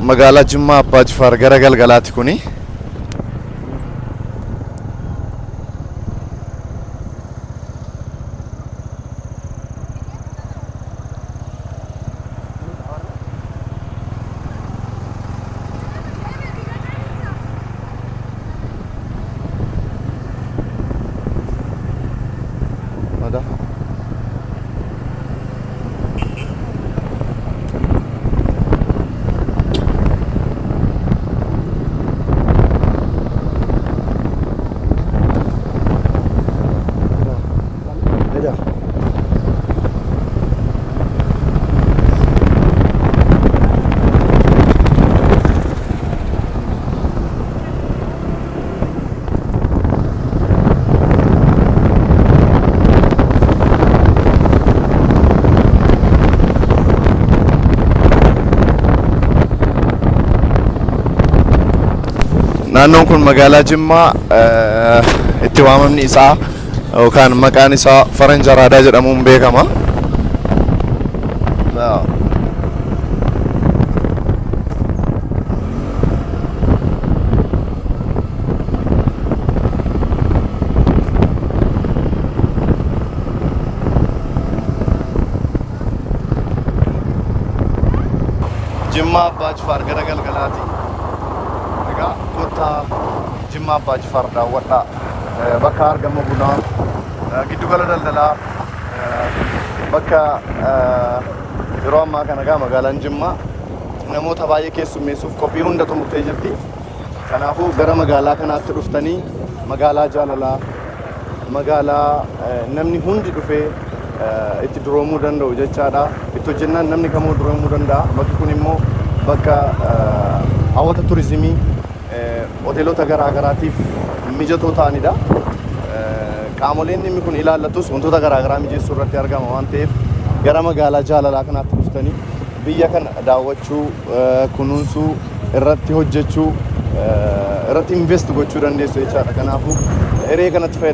magaalaa Jimmaa Abbaa Jifaar gara galgalaati kuni. Naannoon kun magaalaa Jimmaa itti waamamni isaa yookaan maqaan isaa Faranjii Araadaa jedhamuun beekama. Jimmaa Abbaa Jifaar gara galgalaati. Kota Jimmaa Abbaa Jifaar daawwadhaa. Bakka argama bunaa, giddu gala daldalaa, bakka yeroo ammaa kana egaa magaalaan Jimmaa namoota baay'ee keessummeessuuf qophii hunda xumurtee jirti. Kanaafuu gara magaalaa kanaatti dhuftanii magaalaa jaalalaa, magaalaa namni hundi dhufee itti duroomuu danda'u jechaadha. Itti hojjennaan namni kamuu duroomuu danda'a. Bakki kun immoo bakka hawwata turizimii hoteelota garaagaraatiif mijatoo ta'anidha. Qaamoleen dhimmi kun ilaallatus wantoota garaagaraa mijeessuu irratti argama waan ta'eef gara magaalaa jaalalaa kanaatti dhuftanii biyya kana daawwachuu, kunuunsuu, irratti hojjechuu, irratti invest gochuu dandeessu jechaadha. Kanaafuu hiree kanatti fayyadamu.